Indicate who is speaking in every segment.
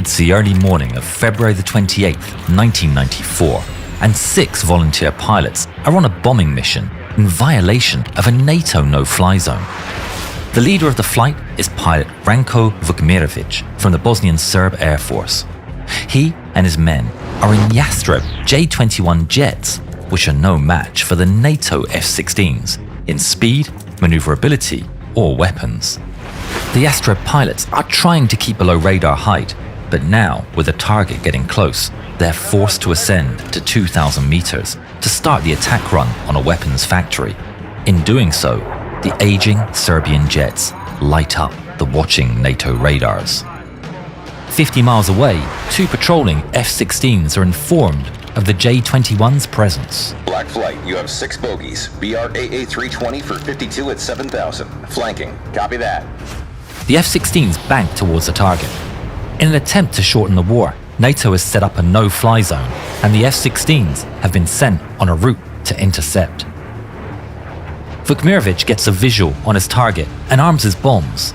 Speaker 1: It's the early morning of February the 28th, 1994, and 6 volunteer pilots are on a bombing mission in violation of a NATO no-fly zone. The leader of the flight is pilot Ranko Vukmirovic from the Bosnian Serb Air Force. He and his men are in Yastreb J-21 jets, which are no match for the NATO F-16s in speed, maneuverability, or weapons. The Yastreb pilots are trying to keep below radar height, but now, with the target getting close, they're forced to ascend to 2,000 meters to start the attack run on a weapons factory. In doing so, the aging Serbian jets light up the watching NATO radars. 50 miles away, 2 patrolling F-16s are informed of the J-21's presence.
Speaker 2: Black Flight, you have 6 bogies. BR AA-320 for 52 at 7,000. Flanking. Copy that.
Speaker 1: The F-16s bank towards the target. In an attempt to shorten the war, NATO has set up a no-fly zone, and the F-16s have been sent on a route to intercept. Vukmirovic gets a visual on his target and arms his bombs.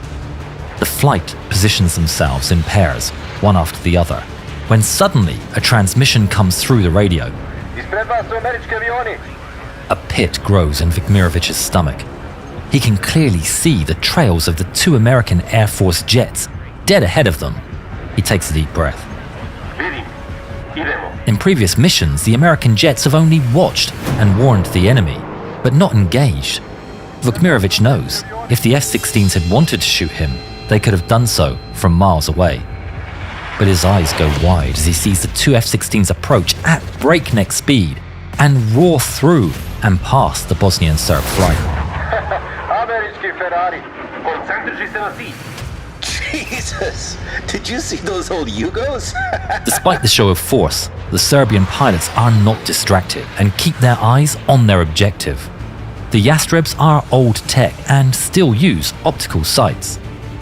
Speaker 1: The flight positions themselves in pairs, one after the other, when suddenly a transmission comes through the radio. A pit grows in Vukmirovic's stomach. He can clearly see the trails of the 2 American Air Force jets dead ahead of them. He takes a deep breath. In previous missions, the American jets have only watched and warned the enemy, but not engaged. Vukmirovic knows if the F-16s had wanted to shoot him, they could have done so from miles away. But his eyes go wide as he sees the 2 F-16s approach at breakneck speed and roar through and past the Bosnian Serb flight.
Speaker 2: Jesus! Did you see those old Yugos?
Speaker 1: Despite the show of force, the Serbian pilots are not distracted and keep their eyes on their objective. The Yastrebs are old tech and still use optical sights.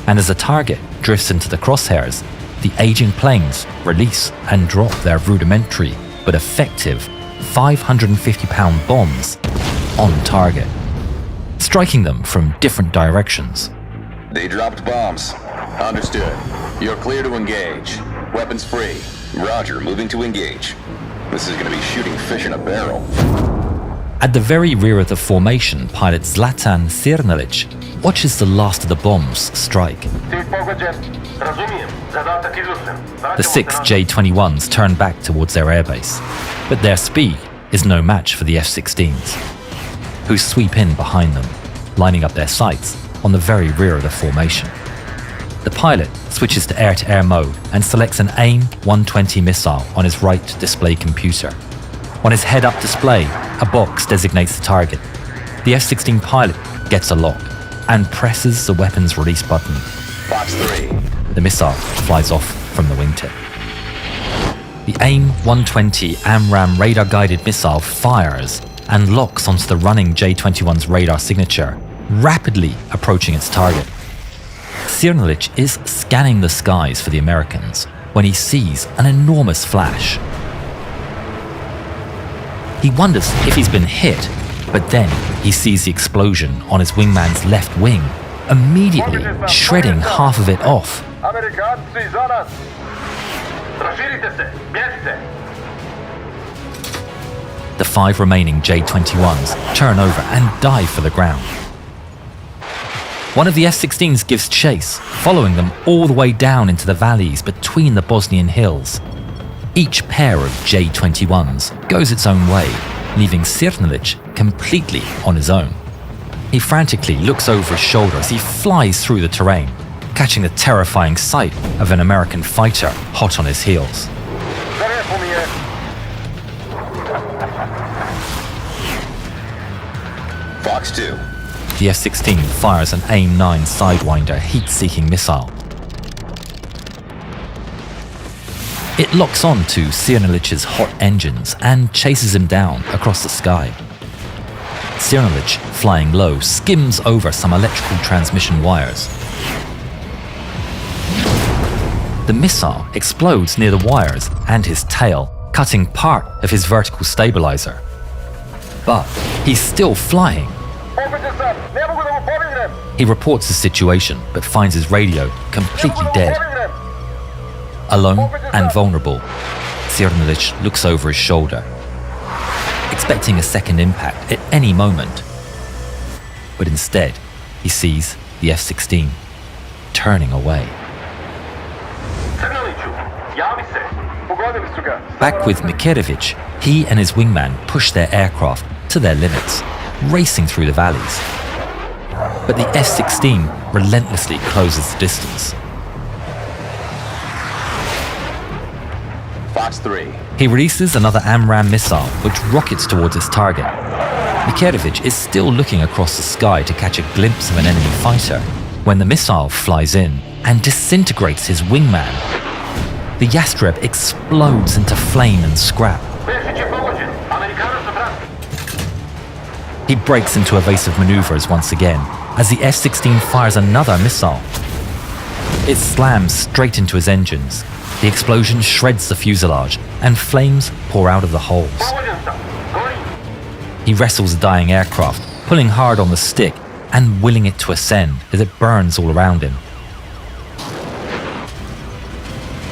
Speaker 1: And as the target drifts into the crosshairs, the aging planes release and drop their rudimentary but effective 550-pound bombs on target, striking them from different directions.
Speaker 2: They dropped bombs. Understood. You're clear to engage. Weapons free. Roger, moving to engage. This is gonna be shooting fish in a barrel.
Speaker 1: At the very rear of the formation, pilot Zlatan Sirnalic watches the last of the bombs strike. The 6 J-21s turn back towards their airbase, but their speed is no match for the F-16s, who sweep in behind them, lining up their sights on the very rear of the formation. The pilot switches to air-to-air mode and selects an AIM-120 missile on his right display computer. On his head-up display, a box designates the target. The F-16 pilot gets a lock and presses the weapon's release button.
Speaker 2: Box 3.
Speaker 1: The missile flies off from the wingtip. The AIM-120 AMRAAM radar-guided missile fires and locks onto the running J-21's radar signature, rapidly approaching its target. Sirnalic is scanning the skies for the Americans when he sees an enormous flash. He wonders if he's been hit, but then he sees the explosion on his wingman's left wing, immediately shredding half of it off. The 5 remaining J-21s turn over and dive for the ground. One of the F-16s gives chase, following them all the way down into the valleys between the Bosnian hills. Each pair of J-21s goes its own way, leaving Sirnalic completely on his own. He frantically looks over his shoulder as he flies through the terrain, catching the terrifying sight of an American fighter hot on his heels.
Speaker 2: Fox 2.
Speaker 1: The F-16 fires an AIM-9 Sidewinder heat-seeking missile. It locks on to Sirnalic's hot engines and chases him down across the sky. Sirnalic, flying low, skims over some electrical transmission wires. The missile explodes near the wires and his tail, cutting part of his vertical stabilizer. But he's still flying. He reports the situation, but finds his radio completely dead. Alone and vulnerable, Cernalic looks over his shoulder, expecting a second impact at any moment. But instead, he sees the F-16 turning away. Back with Mickiewicz, he and his wingman push their aircraft to their limits, racing through the valleys. But the F-16 relentlessly closes the distance.
Speaker 2: Fox 3.
Speaker 1: He releases another AMRAAM missile, which rockets towards its target. Mickiewicz is still looking across the sky to catch a glimpse of an enemy fighter when the missile flies in and disintegrates his wingman. The Yastreb explodes into flame and scrap. He breaks into evasive maneuvers once again as the F-16 fires another missile. It slams straight into his engines. The explosion shreds the fuselage and flames pour out of the holes. He wrestles the dying aircraft, pulling hard on the stick and willing it to ascend as it burns all around him.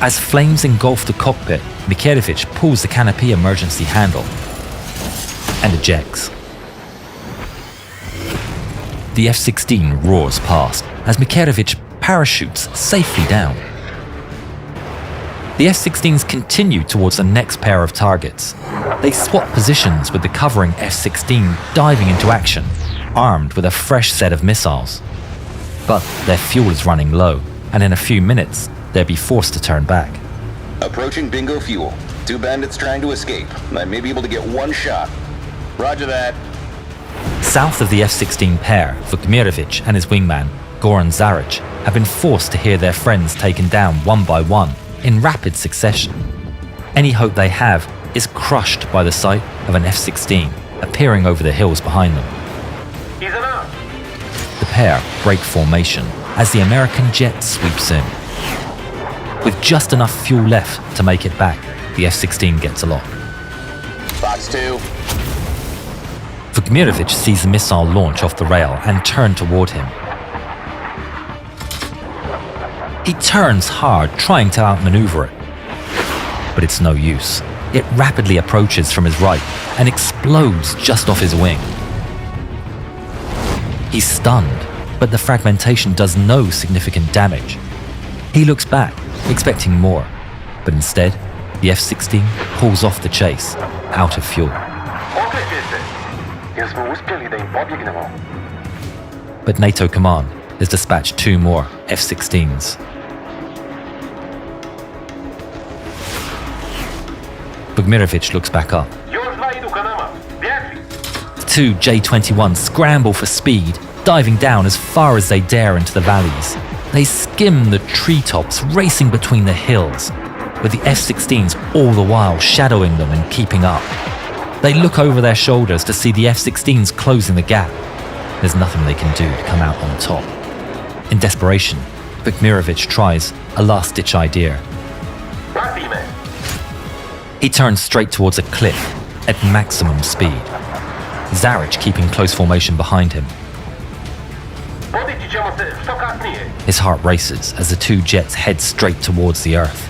Speaker 1: As flames engulf the cockpit, Mickiewicz pulls the canopy emergency handle and ejects. The F-16 roars past as Mickiewicz parachutes safely down. The F-16s continue towards the next pair of targets. They swap positions with the covering F-16 diving into action, armed with a fresh set of missiles. But their fuel is running low, and in a few minutes, they'll be forced to turn back.
Speaker 2: Approaching bingo fuel. 2 bandits trying to escape. I may be able to get one shot. Roger that.
Speaker 1: South of the F-16 pair, Vukmirovic and his wingman, Goran Zaric, have been forced to hear their friends taken down one by one in rapid succession. Any hope they have is crushed by the sight of an F-16 appearing over the hills behind them. The pair break formation as the American jet sweeps in. With just enough fuel left to make it back, the F-16 gets aloft.
Speaker 2: Fox 2.
Speaker 1: Vukmirovic sees the missile launch off the rail and turn toward him. He turns hard, trying to outmaneuver it. But it's no use. It rapidly approaches from his right and explodes just off his wing. He's stunned, but the fragmentation does no significant damage. He looks back, expecting more, but instead, the F-16 pulls off the chase, out of fuel. But NATO command has dispatched 2 more F-16s. Vukmirovic looks back up. The 2 J-21s scramble for speed, diving down as far as they dare into the valleys. They skim the treetops, racing between the hills, with the F-16s all the while shadowing them and keeping up. They look over their shoulders to see the F-16s closing the gap. There's nothing they can do to come out on top. In desperation, Vukmirovic tries a last-ditch idea. He turns straight towards a cliff at maximum speed, Zaric keeping close formation behind him. His heart races as the 2 jets head straight towards the earth.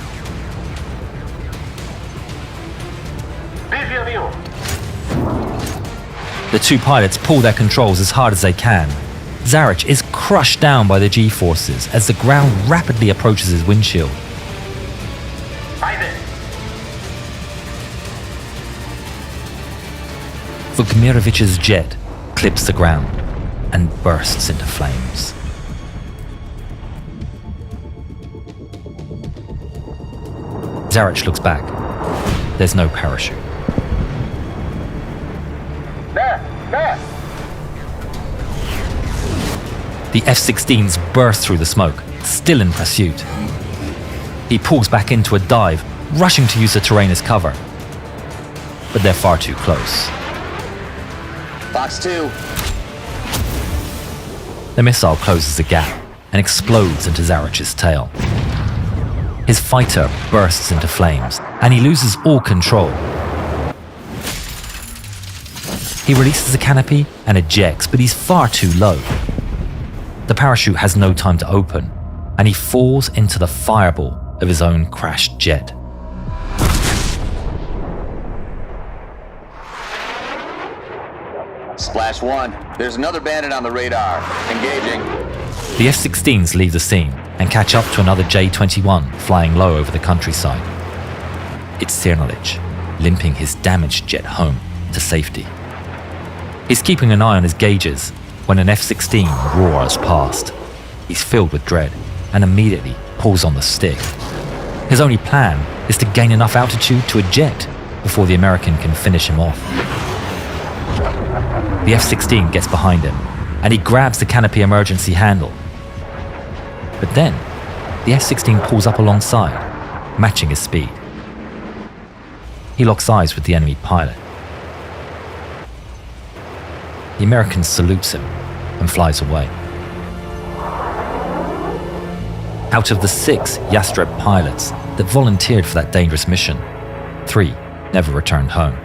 Speaker 1: The 2 pilots pull their controls as hard as they can. Zaric is crushed down by the G-forces as the ground rapidly approaches his windshield. Vukmirovic's jet clips the ground and bursts into flames. Zaric looks back. There's no parachute. The F-16s burst through the smoke, still in pursuit. He pulls back into a dive, rushing to use the terrain as cover. But they're far too close.
Speaker 2: Fox 2.
Speaker 1: The missile closes the gap and explodes into Zaric's tail. His fighter bursts into flames, and he loses all control. He releases the canopy and ejects, but he's far too low. The parachute has no time to open, and he falls into the fireball of his own crashed jet.
Speaker 2: Splash 1. There's another bandit on the radar. Engaging.
Speaker 1: The F-16s leave the scene and catch up to another J-21 flying low over the countryside. It's Cernalic, limping his damaged jet home to safety. He's keeping an eye on his gauges when an F-16 roars past. He's filled with dread and immediately pulls on the stick. His only plan is to gain enough altitude to eject before the American can finish him off. The F-16 gets behind him and he grabs the canopy emergency handle. But then, the F-16 pulls up alongside, matching his speed. He locks eyes with the enemy pilot. The American salutes him and flies away. Out of the 6 Yastreb pilots that volunteered for that dangerous mission, 3 never returned home.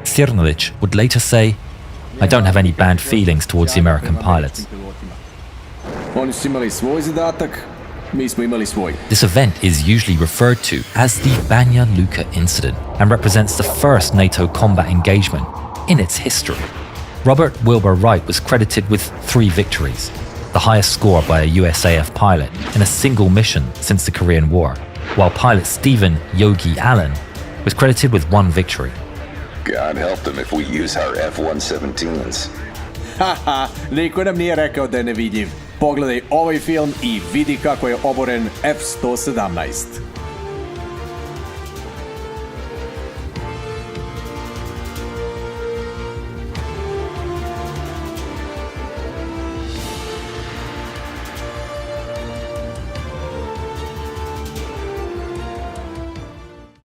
Speaker 1: Cernalic would later say, "I don't have any bad feelings towards the American pilots."
Speaker 3: Oni su imali svoj zadatak, mi smo imali svoj.
Speaker 1: This event is usually referred to as the Banja Luka incident and represents the first NATO combat engagement in its history. Robert Wilbur Wright was credited with 3 victories, the highest score by a USAF pilot in a single mission since the Korean War, while pilot Stephen Yogi Allen was credited with 1 victory.
Speaker 2: God help them if we use our F-117s.
Speaker 3: Haha, niko nam nije rekao da je nevidljiv. Pogledaj ovaj film i vidi kako je oboren F-117.